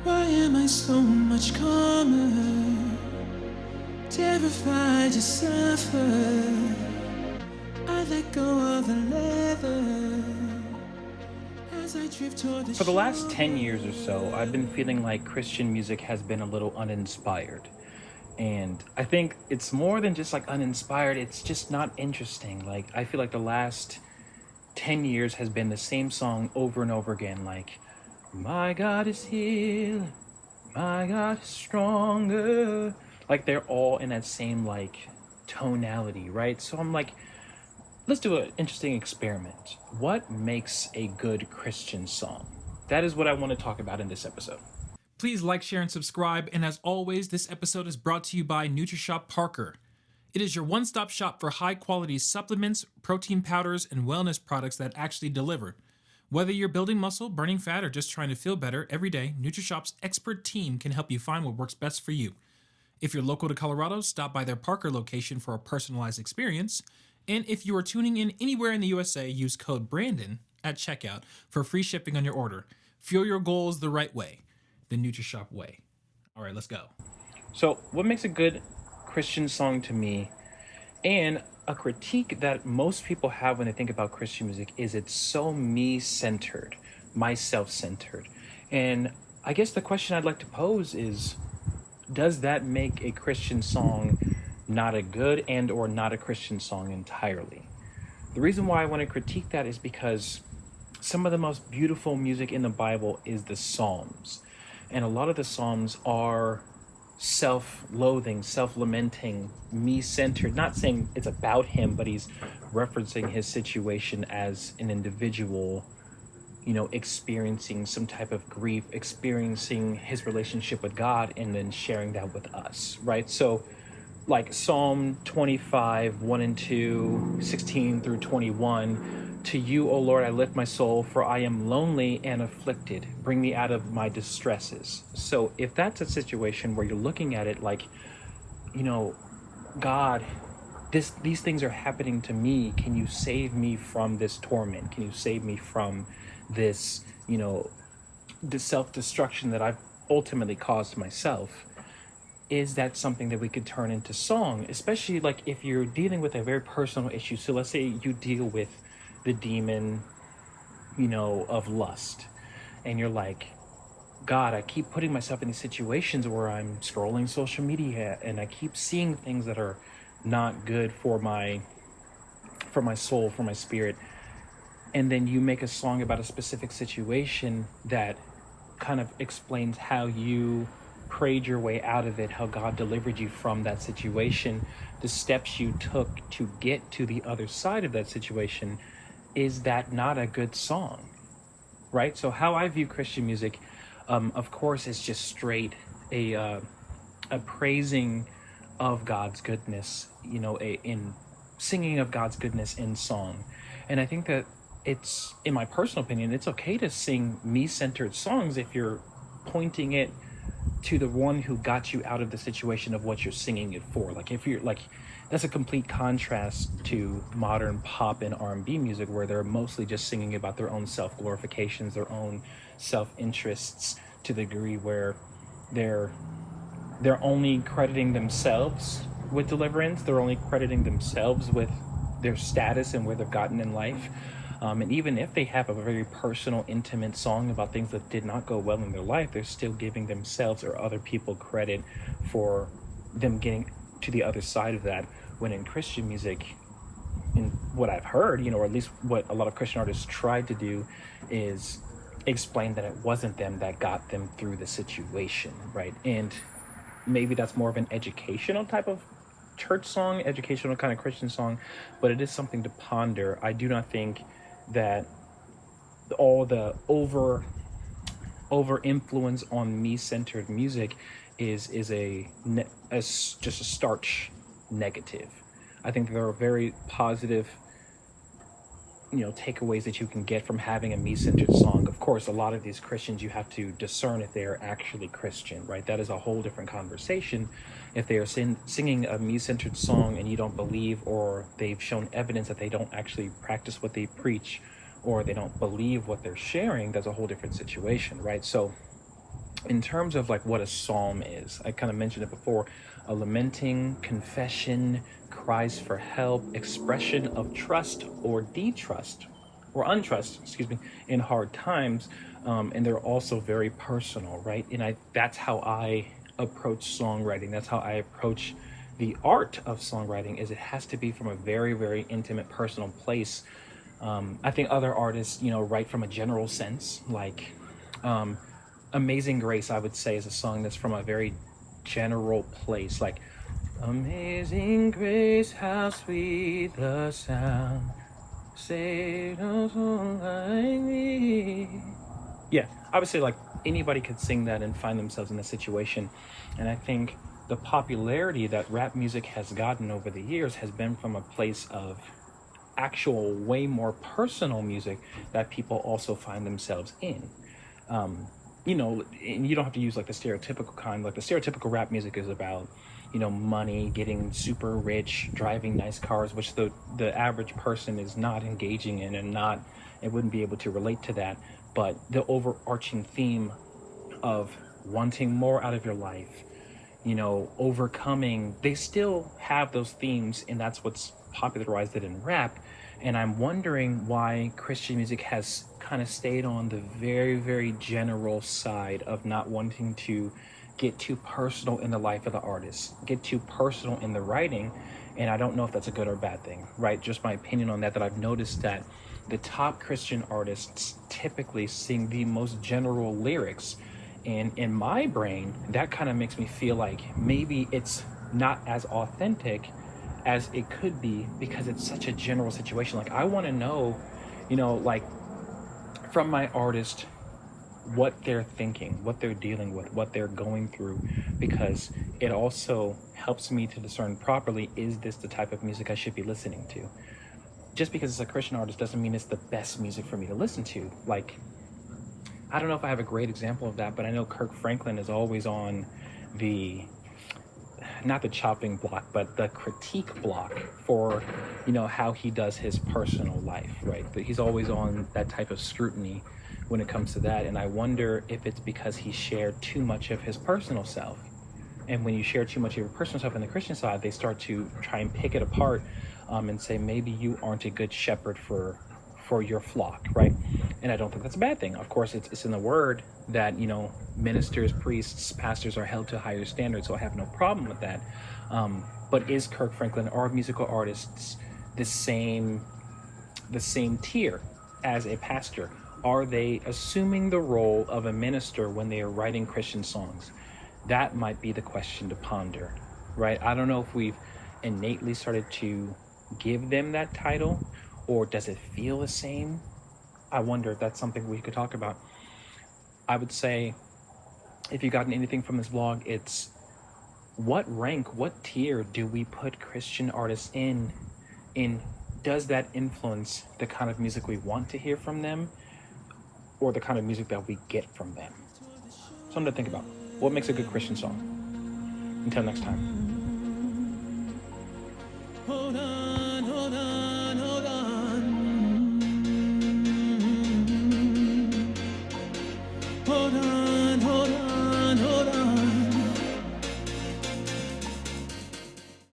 Why am I so much calmer? Terrified to suffer. I let go of the leather as I drift toward the For the last 10 years or shoulder. so, I've been feeling like Christian music has been a little uninspired. And I think it's more than just like uninspired, it's just not interesting. Like, I feel like the last 10 years has been the same song over and over again. Like, my God is here, my God is stronger. Like, they're all in that same, like, tonality, right? So I'm like, let's do an interesting experiment. What makes a good Christian song? That is what I want to talk about in this episode. Please like, share, and subscribe. And as always, this episode is brought to you by NutriShop Parker. It is your one stop shop for high quality supplements, protein powders, and wellness products that actually deliver. Whether you're building muscle, burning fat, or just trying to feel better every day, NutriShop's expert team can help you find what works best for you. If you're local to Colorado, stop by their Parker location for a personalized experience. And if you are tuning in anywhere in the USA, use code BRANDON at checkout for free shipping on your order. Fuel your goals the right way, the NutriShop way. All right, let's go. So, what makes a good Christian song to me, and a critique that most people have when they think about Christian music, is it's so me centered, myself centered. And I guess the question I'd like to pose is, does that make a Christian song not a good and or not a Christian song entirely? The reason why I want to critique that is because some of the most beautiful music in the Bible is the Psalms. And a lot of the Psalms are self loathing, self lamenting, me centered. Not saying it's about him, but he's referencing his situation as an individual, experiencing some type of grief, experiencing his relationship with God, and then sharing that with us, right? So, like Psalm 25, 1 and 2, 16 through 21. To you, O Lord, I lift my soul, for I am lonely and afflicted. Bring me out of my distresses. So, if that's a situation where you're looking at it like, you know, God, these things are happening to me. Can you save me from this torment? Can you save me from this, the self-destruction that I've ultimately caused myself? Is that something that we could turn into song, especially like if you're dealing with a very personal issue? So let's say you deal with the demon, of lust, and you're like, God, I keep putting myself in these situations where I'm scrolling social media and I keep seeing things that are not good for my soul, for my spirit. And then you make a song about a specific situation that kind of explains how you prayed your way out of it, how God delivered you from that situation, the steps you took to get to the other side of that situation. Is that not a good song? Right? So, how I view Christian music, of course, is just straight a praising of God's goodness, in singing of God's goodness in song. And I think that it's, in my personal opinion, it's okay to sing me centered songs if you're pointing it to the one who got you out of the situation of what you're singing it for. Like, if you're like, that's a complete contrast to modern pop and R&B music, where they're mostly just singing about their own self-glorifications, their own self-interests, to the degree where they're they're only crediting themselves with deliverance. They're only crediting themselves with their status and where they've gotten in life. And even if they have a very personal, intimate song about things that did not go well in their life, they're still giving themselves or other people credit for them getting to the other side of that. When in Christian music, in what I've heard, or at least what a lot of Christian artists tried to do, is explain that it wasn't them that got them through the situation, right? And maybe that's more of an educational type of church song, educational kind of Christian song, but it is something to ponder. I do not think that all the over influence on me centered music is just a starch negative. I think there are very positive takeaways that you can get from having a me-centered song. Of course, a lot of these Christians, you have to discern if they are actually Christian, right? That is a whole different conversation. If they are singing a me-centered song and you don't believe, or they've shown evidence that they don't actually practice what they preach, or they don't believe what they're sharing, that's a whole different situation, right? So in terms of like what a psalm is, I kind of mentioned it before: a lamenting, confession, cries for help, expression of trust or distrust or untrust, excuse me, in hard times. And they're also very personal, right? And that's how I approach songwriting. That's how I approach the art of songwriting. Is it has to be from a very, very intimate, personal place. I think other artists, write from a general sense, like Amazing Grace, I would say, is a song that's from a very general place. Like, Amazing Grace, how sweet the sound, saved a soul like me. Yeah, I would say like anybody could sing that and find themselves in a situation. And I think the popularity that rap music has gotten over the years has been from a place of actual, way more personal music that people also find themselves in. And you don't have to use like the stereotypical kind. Like the stereotypical rap music is about, money, getting super rich, driving nice cars, which the average person is not engaging in, and not, it wouldn't be able to relate to that. But the overarching theme of wanting more out of your life, overcoming, they still have those themes, and that's what's popularized it in rap. And I'm wondering why Christian music has kind of stayed on the very, very general side of not wanting to get too personal in the life of the artist, get too personal in the writing. And I don't know if that's a good or bad thing, right? Just my opinion on that, that I've noticed that the top Christian artists typically sing the most general lyrics. And in my brain, that kind of makes me feel like maybe it's not as authentic as it could be, because it's such a general situation. Like, I want to know, like, from my artist, what they're thinking, what they're dealing with, what they're going through, because it also helps me to discern properly, is this the type of music I should be listening to? Just because it's a Christian artist doesn't mean it's the best music for me to listen to. Like, I don't know if I have a great example of that, but I know Kirk Franklin is always on the, not the chopping block, but the critique block for, how he does his personal life, right? But he's always on that type of scrutiny when it comes to that. And I wonder if it's because he shared too much of his personal self. And when you share too much of your personal stuff in the Christian side, they start to try and pick it apart, and say maybe you aren't a good shepherd for your flock, right? And I don't think that's a bad thing. Of course, it's in the word that, ministers, priests, pastors are held to higher standards, so I have no problem with that. But is Kirk Franklin, or musical artists, the same tier as a pastor? Are they assuming the role of a minister when they are writing Christian songs? That might be the question to ponder, right? I don't know if we've innately started to give them that title, or does it feel the same? I wonder if that's something we could talk about. I would say, if you've gotten anything from this vlog, it's what rank, what tier do we put Christian artists in? Does that influence the kind of music we want to hear from them, or the kind of music that we get from them? Something to think about. What makes a good Christian song? Until next time.